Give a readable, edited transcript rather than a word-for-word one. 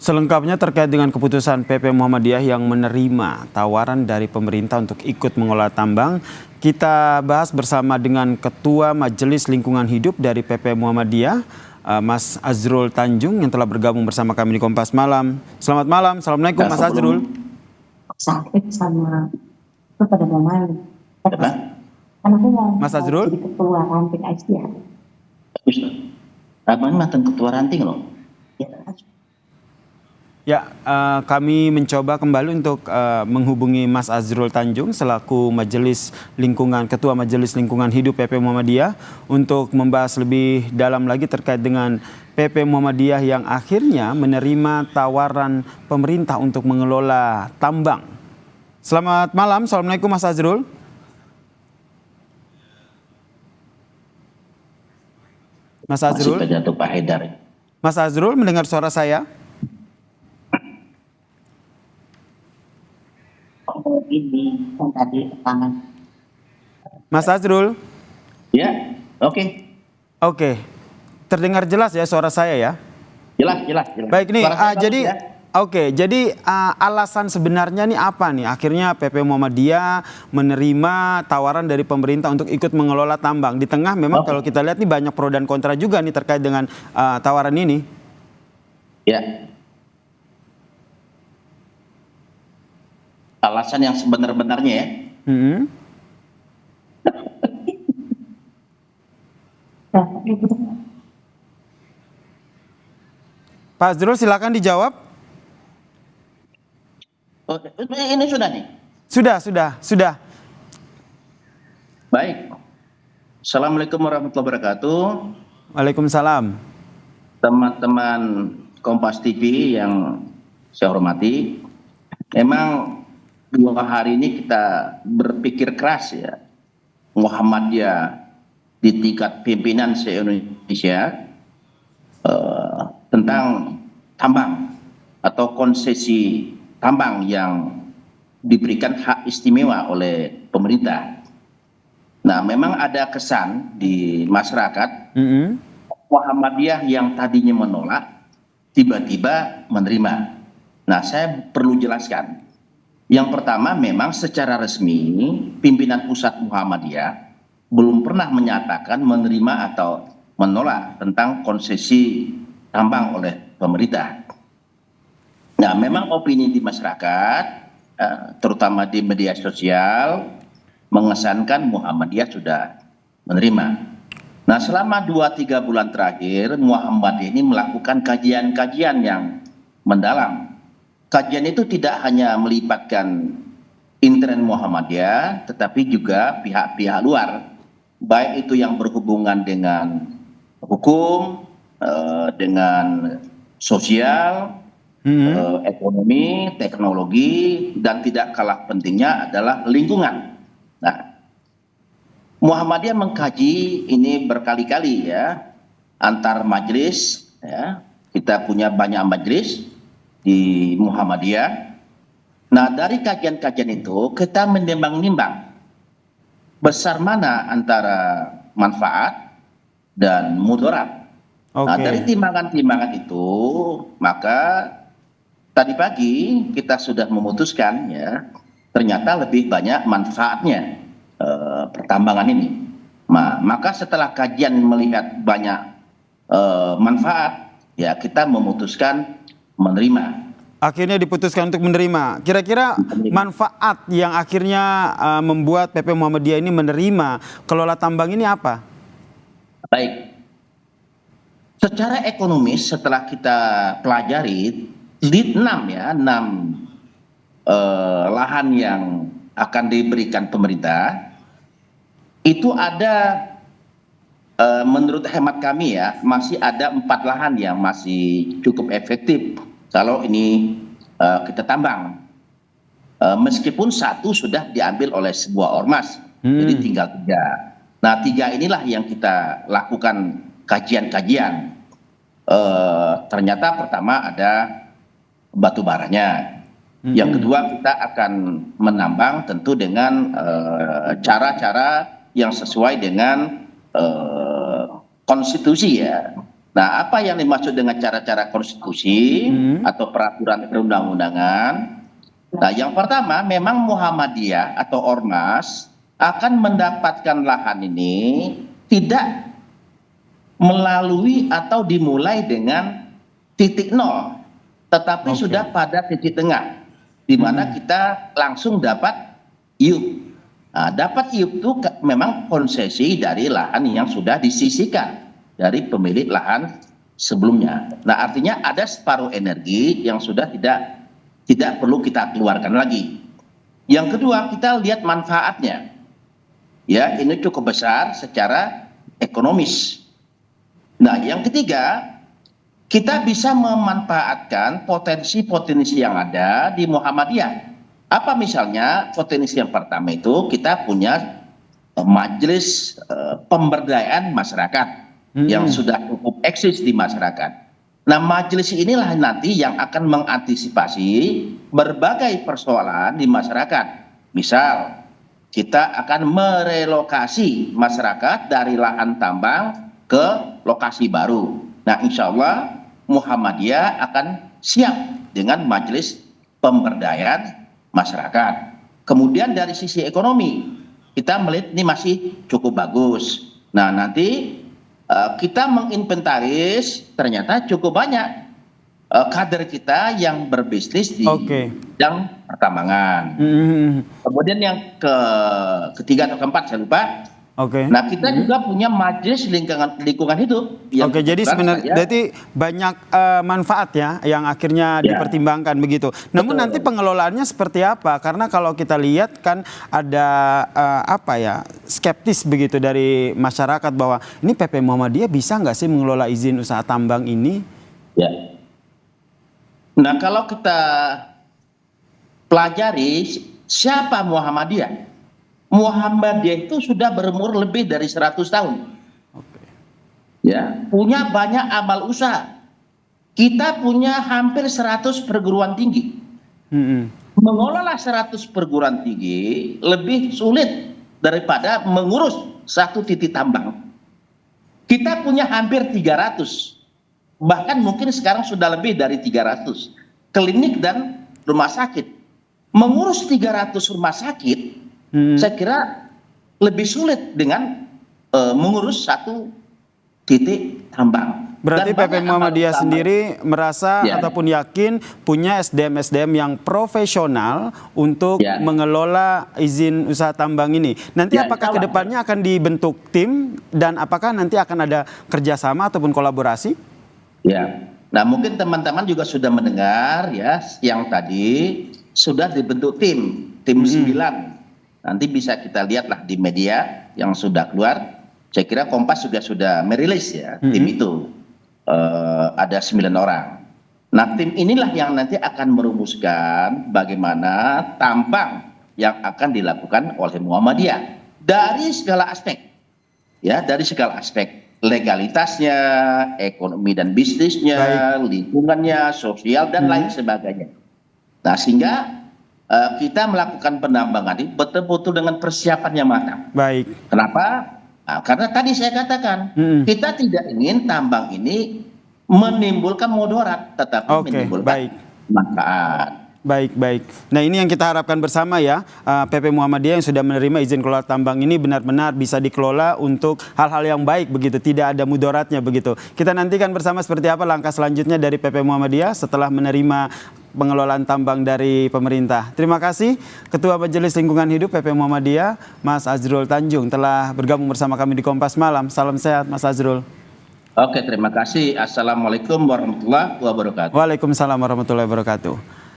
Selengkapnya terkait dengan keputusan PP Muhammadiyah yang menerima tawaran dari pemerintah untuk ikut mengelola tambang, kita bahas bersama dengan Ketua Majelis Lingkungan Hidup dari PP Muhammadiyah, Mas Azrul Tanjung yang telah bergabung bersama kami di Kompas Malam. Selamat malam, Assalamualaikum Mas Azrul. Sakit sama itu pada mau karena aku mau Mas Azrul? jadi ketua ranting Asia. Abang mantan ketua ranting loh. Ya, kami mencoba kembali untuk menghubungi Mas Azrul Tanjung selaku Ketua Majelis Lingkungan Hidup PP Muhammadiyah untuk membahas lebih dalam lagi terkait dengan PP Muhammadiyah yang akhirnya menerima tawaran pemerintah untuk mengelola tambang. Selamat malam, Assalamualaikum Mas Azrul. Mas Azrul? Masih pidato Pak Haidar. Mas Azrul mendengar suara saya? Ini yang tadi tangan. Mas Azrul? Ya, oke. Oke, terdengar jelas ya suara saya ya? Jelas. Baik nih, Suara saya jadi bagus ya? oke, jadi alasan sebenarnya nih apa nih? Akhirnya PP Muhammadiyah menerima tawaran dari pemerintah untuk ikut mengelola tambang. Di tengah memang kalau kita lihat nih banyak pro dan kontra juga nih terkait dengan tawaran ini. Ya. Alasan yang sebenar-benarnya ya. Pak Azrul silakan dijawab. Oh, ini sudah nih. Sudah. Baik. Assalamualaikum warahmatullahi wabarakatuh. Waalaikumsalam. Teman-teman Kompas TV yang saya hormati. Memang 2 hari ini kita berpikir keras ya. Muhammadiyah di tingkat pimpinan se-Indonesia tentang tambang atau konsesi tambang yang diberikan hak istimewa oleh pemerintah. Nah, memang ada kesan di masyarakat Muhammadiyah yang tadinya menolak tiba-tiba menerima. Nah, saya perlu jelaskan. Yang pertama, memang secara resmi pimpinan pusat Muhammadiyah belum pernah menyatakan menerima atau menolak tentang konsesi tambang oleh pemerintah. Nah, memang opini di masyarakat, terutama di media sosial, mengesankan Muhammadiyah sudah menerima. Nah, selama 2-3 bulan terakhir, Muhammadiyah ini melakukan kajian-kajian yang mendalam. Kajian itu tidak hanya melibatkan intern Muhammadiyah, tetapi juga pihak-pihak luar, baik itu yang berhubungan dengan hukum, dengan sosial, ekonomi, teknologi, dan tidak kalah pentingnya adalah lingkungan. Nah, Muhammadiyah mengkaji ini berkali-kali ya, antar majelis, ya, kita punya banyak majelis di Muhammadiyah. Nah, dari kajian-kajian itu kita menimbang-nimbang besar mana antara manfaat dan mudarat. Nah, dari timbangan-timbangan itu, maka tadi pagi kita sudah memutuskan ya, ternyata lebih banyak manfaatnya pertambangan ini. Nah, maka setelah kajian melihat banyak manfaat, ya kita memutuskan menerima. Akhirnya diputuskan untuk menerima. Kira-kira manfaat yang akhirnya membuat PP Muhammadiyah ini menerima kelola tambang ini apa? Baik. Secara ekonomis setelah kita pelajari di 6 lahan yang akan diberikan pemerintah, itu ada menurut hemat kami ya, masih ada 4 lahan yang masih cukup efektif kalau ini kita tambang. Meskipun 1 sudah diambil oleh sebuah ormas, jadi tinggal 3. Nah, 3 inilah yang kita lakukan kajian-kajian. Ternyata pertama ada batu baranya. Yang kedua, kita akan menambang tentu dengan cara-cara yang sesuai dengan konstitusi ya. Nah, apa yang dimaksud dengan cara-cara konstitusi atau peraturan perundang-undangan? Nah, yang pertama memang Muhammadiyah atau Ormas akan mendapatkan lahan ini tidak melalui atau dimulai dengan titik nol, tetapi sudah pada titik tengah, di mana kita langsung dapat IUP. Nah, dapat IUP itu memang konsesi dari lahan yang sudah disisihkan dari pemilik lahan sebelumnya. Nah, artinya ada separuh energi yang sudah tidak perlu kita keluarkan lagi. Yang kedua, kita lihat manfaatnya. Ya, ini cukup besar secara ekonomis. Nah, yang ketiga, kita bisa memanfaatkan potensi-potensi yang ada di Muhammadiyah. Apa misalnya? Potensi yang pertama itu kita punya majelis pemberdayaan masyarakat yang sudah cukup eksis di masyarakat. Nah, majelis inilah nanti yang akan mengantisipasi berbagai persoalan di masyarakat. Misal, kita akan merelokasi masyarakat dari lahan tambang ke lokasi baru. Nah, insya Allah Muhammadiyah akan siap dengan majelis pemberdayaan masyarakat. Kemudian dari sisi ekonomi, kita melihat ini masih cukup bagus. Nah, nanti kita menginventaris ternyata cukup banyak kader kita yang berbisnis di bidang pertambangan. Kemudian yang ketiga atau keempat saya lupa. Nah, kita juga punya majelis lingkungan hidup. Jadi sebenarnya berarti banyak manfaat ya yang akhirnya dipertimbangkan begitu. Namun nanti pengelolaannya seperti apa? Karena kalau kita lihat kan ada skeptis begitu dari masyarakat bahwa ini PP Muhammadiyah bisa nggak sih mengelola izin usaha tambang ini? Ya. Nah, kalau kita pelajari siapa Muhammadiyah? Muhammadiyah itu sudah berumur lebih dari 100 tahun. Ya, punya banyak amal usaha. Kita punya hampir 100 perguruan tinggi. Mengelola 100 perguruan tinggi lebih sulit daripada mengurus satu titik tambang. Kita punya hampir 300. Bahkan mungkin sekarang sudah lebih dari 300 klinik dan rumah sakit. Mengurus 300 rumah sakit saya kira lebih sulit dengan mengurus satu titik tambang. Berarti PP Muhammadiyah sendiri merasa ataupun yakin punya SDM-SDM yang profesional untuk mengelola izin usaha tambang ini. Nanti apakah kedepannya akan dibentuk tim dan apakah nanti akan ada kerjasama ataupun kolaborasi? Ya, nah mungkin teman-teman juga sudah mendengar ya yang tadi sudah dibentuk tim 9. Nanti bisa kita lihatlah di media yang sudah keluar. Saya kira Kompas juga sudah merilis ya tim itu. Ada 9 orang. Nah, tim inilah yang nanti akan merumuskan bagaimana tambang yang akan dilakukan oleh Muhammadiyah dari segala aspek. Ya, dari segala aspek. Legalitasnya, ekonomi dan bisnisnya, lingkungannya, sosial dan lain sebagainya. Nah, sehingga kita melakukan penambangan ini betul-betul dengan persiapan yang matang. Kenapa? Nah, karena tadi saya katakan kita tidak ingin tambang ini menimbulkan mudarat, tetapi menimbulkan manfaat. Baik. Nah, ini yang kita harapkan bersama ya, PP Muhammadiyah yang sudah menerima izin kelola tambang ini benar-benar bisa dikelola untuk hal-hal yang baik begitu, tidak ada mudaratnya begitu. Kita nantikan bersama seperti apa langkah selanjutnya dari PP Muhammadiyah setelah menerima pengelolaan tambang dari pemerintah. Terima kasih Ketua Majelis Lingkungan Hidup PP Muhammadiyah, Mas Azrul Tanjung telah bergabung bersama kami di Kompas Malam. Salam sehat Mas Azrul. Oke, terima kasih. Assalamualaikum warahmatullahi wabarakatuh. Waalaikumsalam warahmatullahi wabarakatuh.